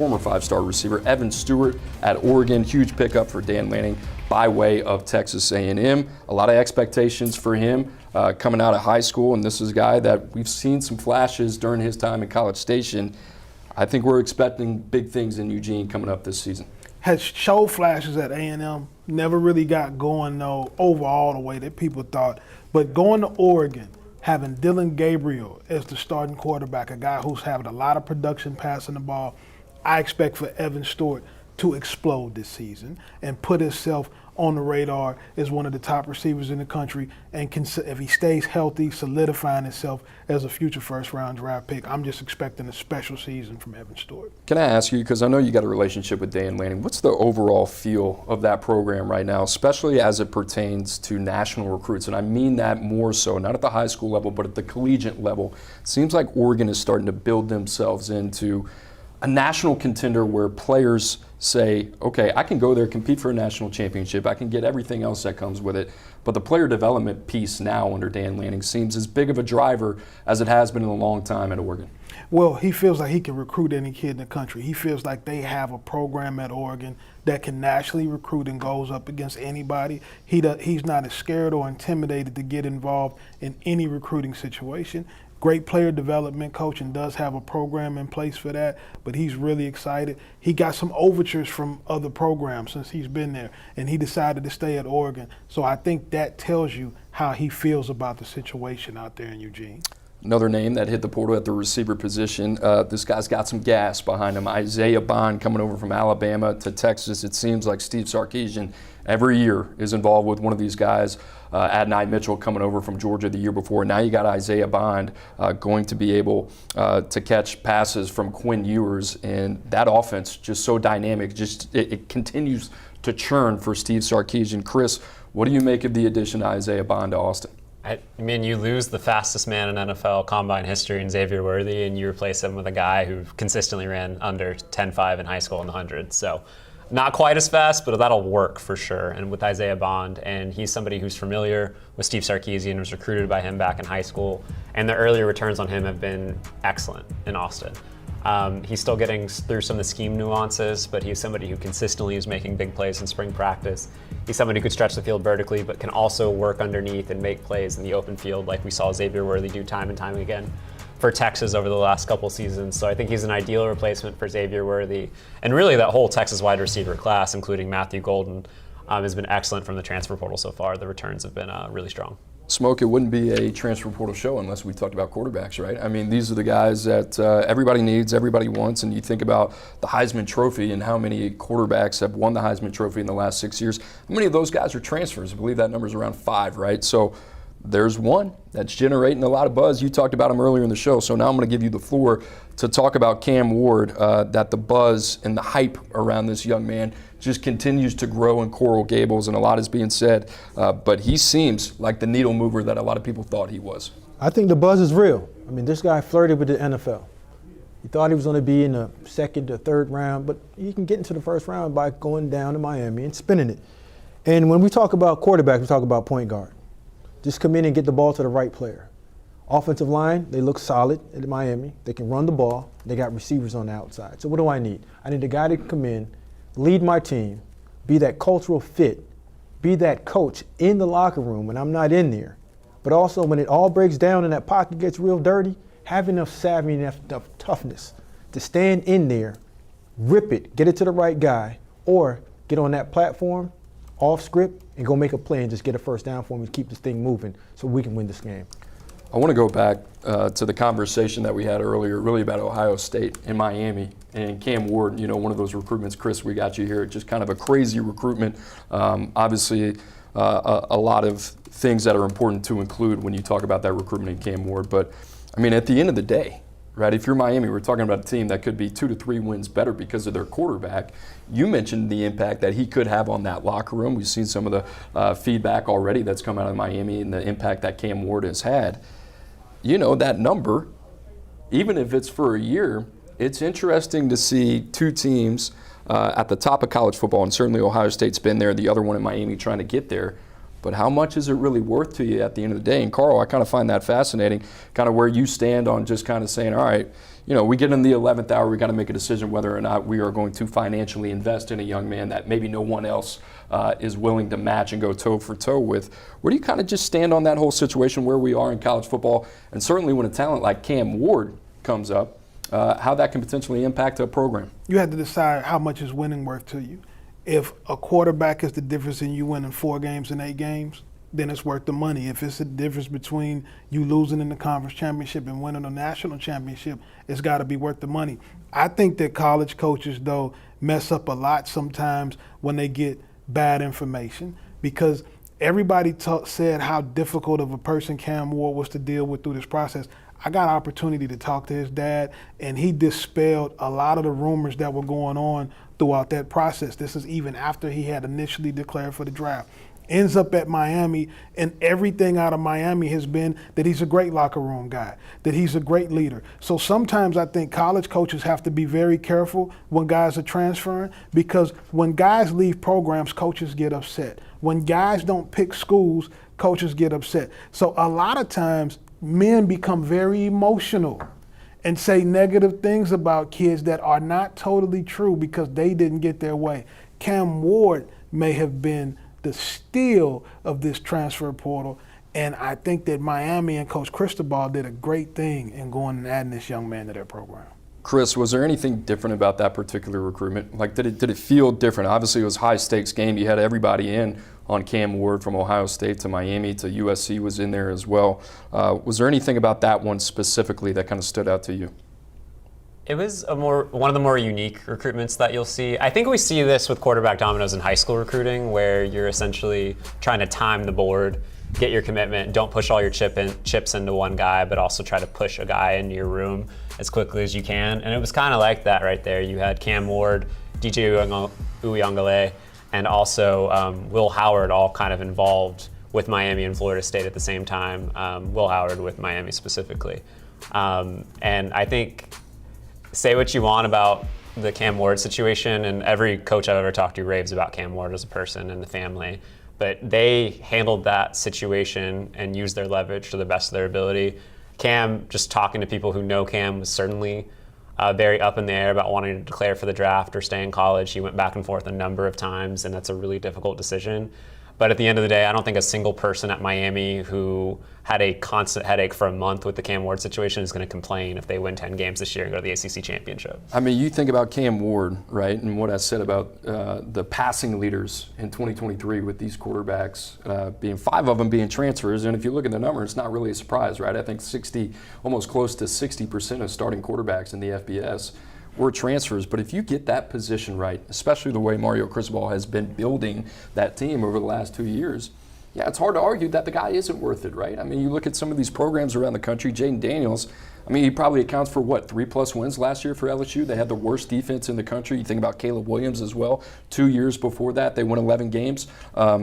Former five-star receiver Evan Stewart at Oregon, huge pickup for Dan Lanning by way of Texas A&M. A lot of expectations for him coming out of high school, and this is a guy that we've seen some flashes during his time in College Station. I think we're expecting big things in Eugene coming up this season. Has showed flashes at A&M, never really got going though overall the way that people thought. But going to Oregon, having Dylan Gabriel as the starting quarterback, a guy who's having a lot of production passing the ball, I expect for Evan Stewart to explode this season and put himself on the radar as one of the top receivers in the country, and if he stays healthy, solidifying himself as a future first-round draft pick. I'm just expecting a special season from Evan Stewart. Can I ask you, because I know you got a relationship with Dan Lanning, what's the overall feel of that program right now, especially as it pertains to national recruits? And I mean that more so, not at the high school level, but at the collegiate level. It seems like Oregon is starting to build themselves into a national contender where players say, okay, I can go there, compete for a national championship, I can get everything else that comes with it, but the player development piece now under Dan Lanning seems as big of a driver as it has been in a long time at Oregon. Well, he feels like he can recruit any kid in the country. He feels like they have a program at Oregon that can nationally recruit and goes up against anybody. He's not as scared or intimidated to get involved in any recruiting situation. Great player development coach and does have a program in place for that, but he's really excited. He got some overtures from other programs since he's been there, and he decided to stay at Oregon. So I think that tells you how he feels about the situation out there in Eugene. Another name that hit the portal at the receiver position, this guy's got some gas behind him. Isaiah Bond coming over from Alabama to Texas. It seems like Steve Sarkisian every year is involved with one of these guys. Adonai Mitchell coming over from Georgia the year before. Now you got Isaiah Bond going to be able to catch passes from Quinn Ewers, and that offense just so dynamic. It continues to churn for Steve Sarkisian. Chris, what do you make of the addition of Isaiah Bond to Austin? I mean, you lose the fastest man in NFL combine history in Xavier Worthy, and you replace him with a guy who consistently ran under 10.5 in high school in the 100s. So not quite as fast, but that'll work for sure. And with Isaiah Bond, and he's somebody who's familiar with Steve Sarkisian, was recruited by him back in high school, and the earlier returns on him have been excellent in Austin. He's still getting through some of the scheme nuances, but he's somebody who consistently is making big plays in spring practice. He's somebody who could stretch the field vertically, but can also work underneath and make plays in the open field like we saw Xavier Worthy do time and time again for Texas over the last couple seasons. So I think he's an ideal replacement for Xavier Worthy. And really that whole Texas wide receiver class, including Matthew Golden, has been excellent from the transfer portal so far. The returns have been really strong. Smoke, it wouldn't be a transfer portal show unless we talked about quarterbacks, right? I mean, these are the guys that everybody needs, everybody wants, and you think about the Heisman Trophy and how many quarterbacks have won the Heisman Trophy in the last 6 years. How many of those guys are transfers? I believe that number's around 5, right? So there's one that's generating a lot of buzz. You talked about him earlier in the show, so now I'm going to give you the floor to talk about Cam Ward, that the buzz and the hype around this young man just continues to grow in Coral Gables, and a lot is being said, but he seems like the needle mover that a lot of people thought he was. I think the buzz is real. I mean, this guy flirted with the NFL. He thought he was going to be in the second or third round, but you can get into the first round by going down to Miami and spinning it. And when we talk about quarterbacks, we talk about point guard. Just come in and get the ball to the right player. Offensive line, they look solid at Miami. They can run the ball. They got receivers on the outside. So what do I need? I need a guy to come in, lead my team, be that cultural fit, be that coach in the locker room when I'm not in there. But also when it all breaks down and that pocket gets real dirty, have enough savvy, enough toughness to stand in there, rip it, get it to the right guy, or get on that platform, off script, and go make a play and just get a first down for me to keep this thing moving so we can win this game. I want to go back to the conversation that we had earlier, really about Ohio State and Miami and Cam Ward, you know, one of those recruitments. Chris, we got you here. Just kind of a crazy recruitment. Obviously, a lot of things that are important to include when you talk about that recruitment in Cam Ward. But, I mean, at the end of the day, right, if you're Miami, we're talking about a team that could be 2 to 3 wins better because of their quarterback. You mentioned the impact that he could have on that locker room. We've seen some of the feedback already that's come out of Miami and the impact that Cam Ward has had. You know, that number, even if it's for a year, it's interesting to see two teams at the top of college football, and certainly Ohio State's been there, the other one in Miami trying to get there. but how much is it really worth to you at the end of the day? And Carl, I kind of find that fascinating, kind of where you stand on just kind of saying, all right, we get in the 11th hour, we got to make a decision whether or not we are going to financially invest in a young man that maybe no one else is willing to match and go toe for toe with. Where do you kind of just stand on that whole situation where we are in college football, and certainly when a talent like Cam Ward comes up, how that can potentially impact a program? You have to decide how much is winning worth to you. If a quarterback is the difference in you winning 4 games and 8 games, then it's worth the money. If it's the difference between you losing in the conference championship and winning a national championship, it's got to be worth the money. I think that college coaches, though, mess up a lot sometimes when they get bad information, because everybody said how difficult of a person Cam Ward was to deal with through this process. I got an opportunity to talk to his dad, and he dispelled a lot of the rumors that were going on throughout that process. This is even after he had initially declared for the draft. Ends up at Miami, and everything out of Miami has been that he's a great locker room guy, that he's a great leader. So sometimes I think college coaches have to be very careful when guys are transferring, because when guys leave programs, coaches get upset. When guys don't pick schools, coaches get upset. So a lot of times men become very emotional and say negative things about kids that are not totally true because they didn't get their way. Cam Ward may have been the steal of this transfer portal, and I think that Miami and Coach Cristobal did a great thing in going and adding this young man to their program. Chris, was there anything different about that particular recruitment? Like, did it feel different? Obviously, it was a high-stakes game. You had everybody in on Cam Ward, from Ohio State to Miami to USC was in there as well. Was there anything about that one specifically that kind of stood out to you? It was one of the more unique recruitments that you'll see. I think we see this with quarterback dominoes in high school recruiting, where you're essentially trying to time the board, get your commitment, don't push all your chips into one guy, but also try to push a guy into your room as quickly as you can. And it was kind of like that right there. You had Cam Ward, DJ Uyunglele, and also Will Howard all kind of involved with Miami and Florida State at the same time. Will Howard with Miami specifically. And I think, say what you want about the Cam Ward situation, and every coach I've ever talked to raves about Cam Ward as a person and the family, but they handled that situation and used their leverage to the best of their ability. Cam, just talking to people who know Cam, was certainly very up in the air about wanting to declare for the draft or stay in college. He went back and forth a number of times, and that's a really difficult decision. But at the end of the day, I don't think a single person at Miami who had a constant headache for a month with the Cam Ward situation is going to complain if they win 10 games this year and go to the ACC championship. I mean, you think about Cam Ward, right, and what I said about the passing leaders in 2023 with these quarterbacks, being 5 of them being transfers. And if you look at the numbers, it's not really a surprise, right? I think almost close to 60% of starting quarterbacks in the FBS were transfers. But if you get that position right, especially the way Mario Cristobal has been building that team over the last 2 years, yeah, it's hard to argue that the guy isn't worth it, right? I mean, you look at some of these programs around the country, Jaden Daniels, I mean, he probably accounts for, 3+ wins last year for LSU. They had the worst defense in the country. You think about Caleb Williams as well. 2 years before that, they won 11 games.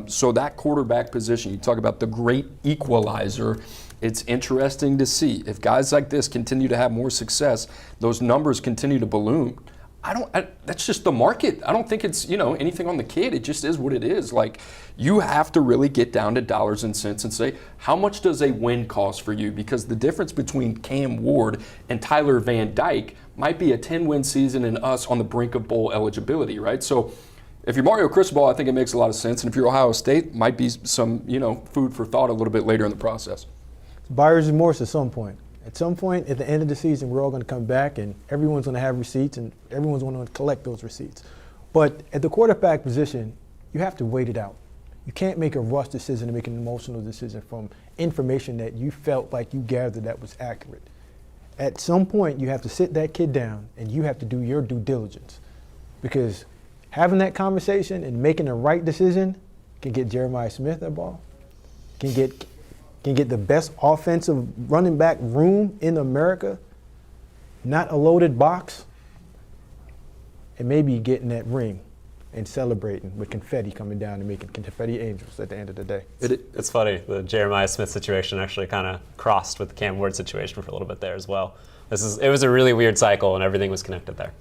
So that quarterback position, you talk about the great equalizer. It's interesting to see if guys like this continue to have more success, those numbers continue to balloon. That's just the market. I don't think it's, anything on the kid. It just is what it is. Like, you have to really get down to dollars and cents and say, how much does a win cost for you? Because the difference between Cam Ward and Tyler Van Dyke might be a 10-win season and us on the brink of bowl eligibility, right? So if you're Mario Cristobal, I think it makes a lot of sense. And if you're Ohio State, might be some, food for thought a little bit later in the process. Buyer's remorse at some point. At some point at the end of the season, we're all going to come back and everyone's going to have receipts and everyone's going to collect those receipts. But at the quarterback position, you have to wait it out. You can't make a rush decision and make an emotional decision from information that you felt like you gathered that was accurate. At some point, you have to sit that kid down and you have to do your due diligence, because having that conversation and making the right decision can get Jeremiah Smith that ball, can get the best offensive running back room in America, not a loaded box, and maybe getting that ring and celebrating with confetti coming down and making confetti angels at the end of the day. It's funny, the Jeremiah Smith situation actually kind of crossed with the Cam Ward situation for a little bit there as well. It was a really weird cycle, and everything was connected there.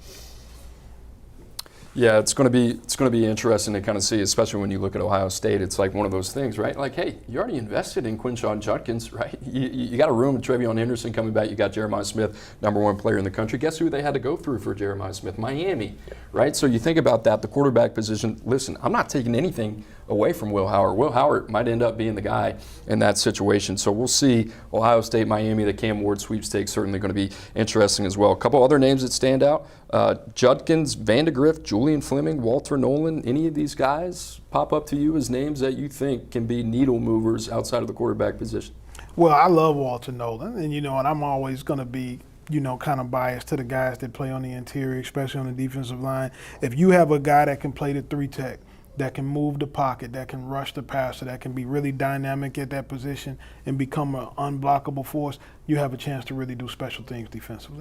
Yeah, it's going to be interesting to kind of see, especially when you look at Ohio State. It's like one of those things, right? Like, hey, you already invested in Quinshon Judkins, right? You got a room with Trevion Henderson coming back. You got Jeremiah Smith, #1 player in the country. Guess who they had to go through for Jeremiah Smith? Miami, right? So you think about that, the quarterback position. Listen, I'm not taking anything away from Will Howard. Will Howard might end up being the guy in that situation. So we'll see. Ohio State, Miami, the Cam Ward sweepstakes certainly going to be interesting as well. A couple other names that stand out: Judkins, Vandegrift, Julian Fleming, Walter Nolan. Any of these guys pop up to you as names that you think can be needle movers outside of the quarterback position? Well, I love Walter Nolan, and I'm always going to be kind of biased to the guys that play on the interior, especially on the defensive line. If you have a guy that can play the 3-tech, that can move the pocket, that can rush the passer, that can be really dynamic at that position and become an unblockable force, you have a chance to really do special things defensively.